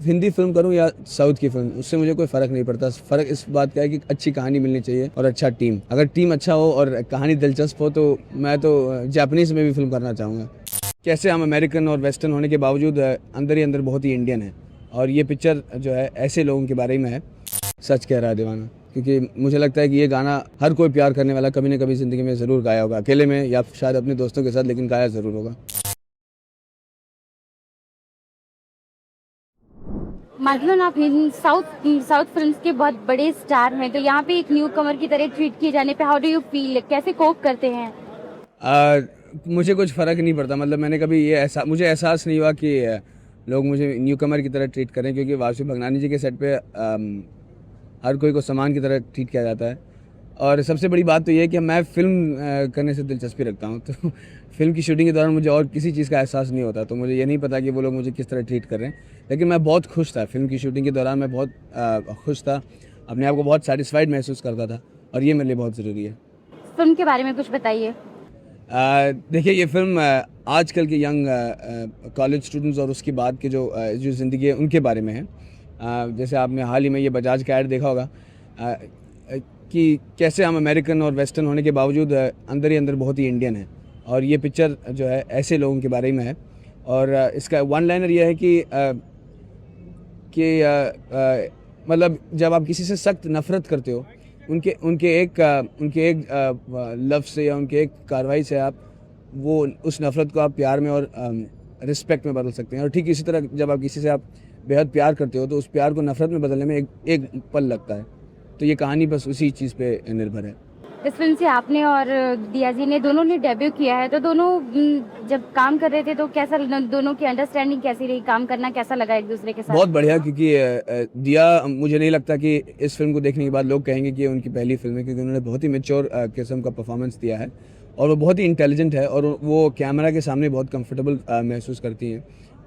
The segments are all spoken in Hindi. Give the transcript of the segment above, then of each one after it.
हिंदी फिल्म करूं या साउथ की फिल्म, उससे मुझे कोई फ़र्क नहीं पड़ता। फ़र्क इस बात का है कि अच्छी कहानी मिलनी चाहिए और अच्छा टीम। अगर टीम अच्छा हो और कहानी दिलचस्प हो तो मैं तो जापानीज़ में भी फिल्म करना चाहूँगा। कैसे हम अमेरिकन और वेस्टर्न होने के बावजूद अंदर ही अंदर बहुत ही इंडियन है, और ये पिक्चर जो है ऐसे लोगों के बारे में है। सच कह रहा है दीवाना, क्योंकि मुझे लगता है कि ये गाना हर कोई प्यार करने वाला कभी न कभी ज़िंदगी में ज़रूर गाया होगा, अकेले में या शायद अपने दोस्तों के साथ, लेकिन गाया ज़रूर होगा। मतलब आप साउथ साउथ फिल्म्स के बहुत बड़े स्टार हैं, तो यहाँ पे एक न्यू कमर की तरह ट्रीट किए जाने पे हाउ डू यू फील, कैसे कोप करते हैं? आ, मुझे कुछ फ़र्क नहीं पड़ता। मतलब मैंने कभी मुझे एहसास नहीं हुआ कि लोग मुझे न्यू कमर की तरह ट्रीट करें, क्योंकि वासु भगनानी जी के सेट पे हर कोई को सामान की तरह ट्रीट किया जाता है। और सबसे बड़ी बात तो ये है कि मैं फ़िल्म करने से दिलचस्पी रखता हूँ, तो फ़िल्म की शूटिंग के दौरान मुझे और किसी चीज़ का एहसास नहीं होता, तो मुझे ये नहीं पता कि वो लोग मुझे किस तरह ट्रीट कर रहे हैं। लेकिन मैं बहुत खुश था फ़िल्म की शूटिंग के दौरान, मैं बहुत खुश था, अपने आप को बहुत सेटिस्फाइड महसूस करता था, और ये मेरे लिए बहुत ज़रूरी है। फिल्म के बारे में कुछ बताइए। देखिए, ये फ़िल्म आजकल के यंग कॉलेज स्टूडेंट्स और उसके बाद के जो ज़िंदगी है उनके बारे में है। जैसे आपने हाल ही में ये बजाज का ऐड देखा होगा, कि कैसे हम अमेरिकन और वेस्टर्न होने के बावजूद अंदर ही अंदर बहुत ही इंडियन है, और ये पिक्चर जो है ऐसे लोगों के बारे में है। और इसका वन लाइनर ये है कि मतलब जब आप किसी से सख्त नफ़रत करते हो, उनके एक लफ्ज़ से या उनके एक कार्रवाई से आप वो उस नफ़रत को आप प्यार में और रिस्पेक्ट में बदल सकते हैं। और ठीक इसी तरह जब आप किसी से आप बेहद प्यार करते हो, तो उस प्यार को नफ़रत में बदलने में एक एक पल लगता है। तो ये कहानी बस उसी चीज़ पे निर्भर है। इस फिल्म से आपने और दिया जी ने दोनों ने डेब्यू किया है, तो दोनों जब काम कर रहे थे तो कैसा, दोनों की अंडरस्टैंडिंग कैसी रही, काम करना कैसा लगा एक दूसरे के बहुत साथ? बढ़िया, क्योंकि दिया, मुझे नहीं लगता कि इस फ़िल्म को देखने के बाद लोग कहेंगे कि ये उनकी पहली फ़िल्म है, क्योंकि उन्होंने बहुत ही मैच्योर किस्म का परफॉर्मेंस दिया है, और वो बहुत ही इंटेलिजेंट है, और वो कैमरा के सामने बहुत कंफर्टेबल महसूस करती हैं।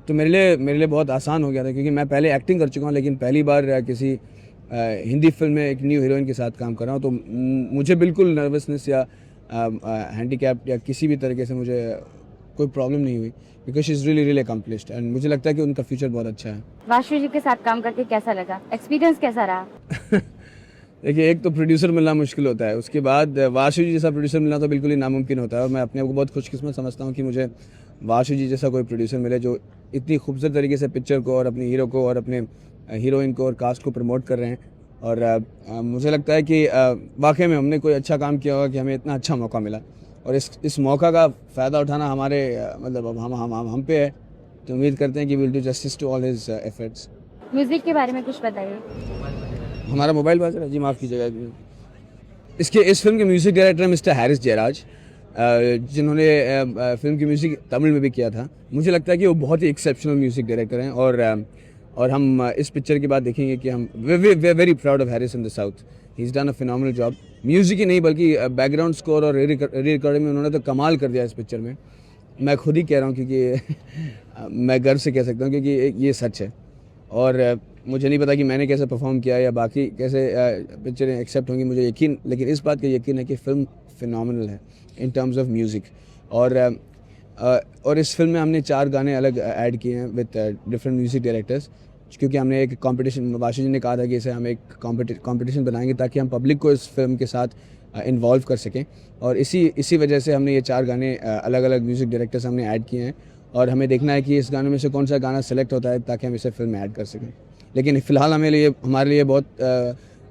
तो मेरे लिए बहुत आसान हो गया था, क्योंकि मैं पहले एक्टिंग कर चुका हूँ, लेकिन पहली बार किसी हिंदी फ़िल्म में एक न्यू हीरोइन के साथ काम कर रहा हूँ। तो मुझे बिल्कुल नर्वसनेस या हैंडीकैप या किसी भी तरीके से मुझे कोई प्रॉब्लम नहीं हुई, because she is really really accomplished, and मुझे लगता है कि उनका फ्यूचर बहुत अच्छा है। वाशु जी के साथ काम करके कैसा लगा, एक्सपीरियंस कैसा रहा? देखिए, एक तो प्रोड्यूसर मिलना मुश्किल होता है, उसके बाद वाशु जी जैसा प्रोड्यूसर मिलना तो बिल्कुल ही नामुमकिन होता है, और मैं अपने आप को बहुत खुशकिस्मत समझता हूँ कि मुझे वाशु जी जैसा कोई प्रोड्यूसर मिले, जो इतनी खूबसूरत तरीके से पिक्चर को और अपनी हीरो को और अपने हीरोइन को और कास्ट को प्रमोट कर रहे हैं। और मुझे लगता है कि वाकई में हमने कोई अच्छा काम किया होगा कि हमें इतना अच्छा मौका मिला, और इस मौका का फ़ायदा उठाना हमारे मतलब अब हम पे है। तो उम्मीद करते हैं कि will do justice to all his efforts. Music के बारे में कुछ बताइए। हमारा मोबाइल बाज रहा है जी, माफ़ कीजिएगा। इस फिल्म के म्यूज़िक डायरेक्टर हैं मिस्टर हैरिस जयराज, जिन्होंने फिल्म की म्यूज़िक तमिल में भी किया था। मुझे लगता है कि वो बहुत ही एक्सेप्शनल म्यूज़िक डायरेक्टर हैं, और हम इस पिक्चर के बाद देखेंगे कि हम very proud of Harris in the south. He is done a phenomenal job. Music ही नहीं बल्कि बैकग्राउंड स्कोर और री रिकॉर्डिंग में उन्होंने तो कमाल कर दिया इस पिक्चर में। मैं खुद ही कह रहा हूँ, क्योंकि मैं गर्व से कह सकता हूँ, क्योंकि ये सच है। और मुझे नहीं पता कि मैंने कैसे परफॉर्म किया या बाकी कैसे पिक्चरें एक्सेप्ट होंगी, मुझे यकीन, लेकिन इस बात का यकीन है कि फ़िल्म फिनोमिनल है इन टर्म्स ऑफ म्यूज़िक। और और इस फिल्म में हमने 4 गाने अलग ऐड किए हैं विद डिफरेंट म्यूज़िक डायरेक्टर्स, क्योंकि हमने एक कंपटीशन, वाशु जी ने कहा था कि इसे हम एक कंपटीशन बनाएंगे ताकि हम पब्लिक को इस फिल्म के साथ इन्वॉल्व कर सकें, और इसी वजह से हमने ये 4 गाने अलग अलग म्यूज़िक डायरेक्टर्स हमने ऐड किए हैं, और हमें देखना है कि इस गानों में से कौन सा गाना सेलेक्ट होता है ताकि हम इसे फिल्म में ऐड कर सकें। लेकिन फ़िलहाल हमारे लिए बहुत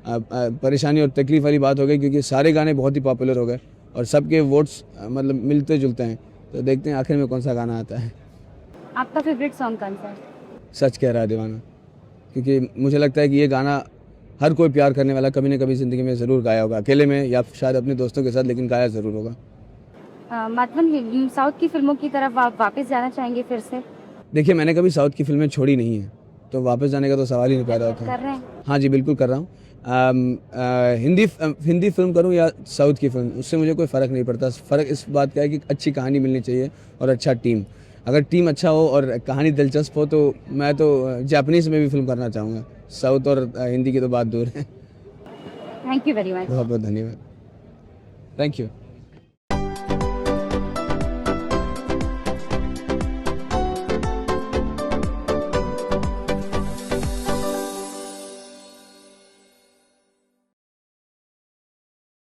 परेशानी और तकलीफ़ वाली बात हो गई, क्योंकि सारे गाने बहुत ही पॉपुलर हो गए और सबके वोट्स मतलब मिलते जुलते हैं। तो देखते हैं आखिर में कौन सा गाना आता है। आपका फेवरेट सॉन्ग कौन सा है? सच कह रहा है दीवाना, क्योंकि मुझे लगता है कि ये गाना हर कोई प्यार करने वाला कभी न कभी ज़िंदगी में ज़रूर गाया होगा, अकेले में या शायद अपने दोस्तों के साथ, लेकिन गाया ज़रूर होगा। मतलब साउथ की फिल्मों की तरफ आप वापस जाना चाहेंगे फिर से? देखिए, मैंने कभी साउथ की फ़िल्में छोड़ी नहीं हैं, तो वापस जाने का तो सवाल ही नहीं पैदा होता है। कर रहे हैं? हाँ जी, बिल्कुल कर रहा हूँ। हिंदी फ़िल्म करूँ या साउथ की फ़िल्म, उससे मुझे कोई फ़र्क नहीं पड़ता। फ़र्क इस बात का है कि अच्छी कहानी मिलनी चाहिए और अच्छा टीम। अगर टीम अच्छा हो और कहानी दिलचस्प हो, तो मैं तो जापानीज़ में भी फ़िल्म करना चाहूँगा। साउथ और हिंदी की तो बात दूर है। Thank you very much. बहुत बहुत धन्यवाद। Thank you.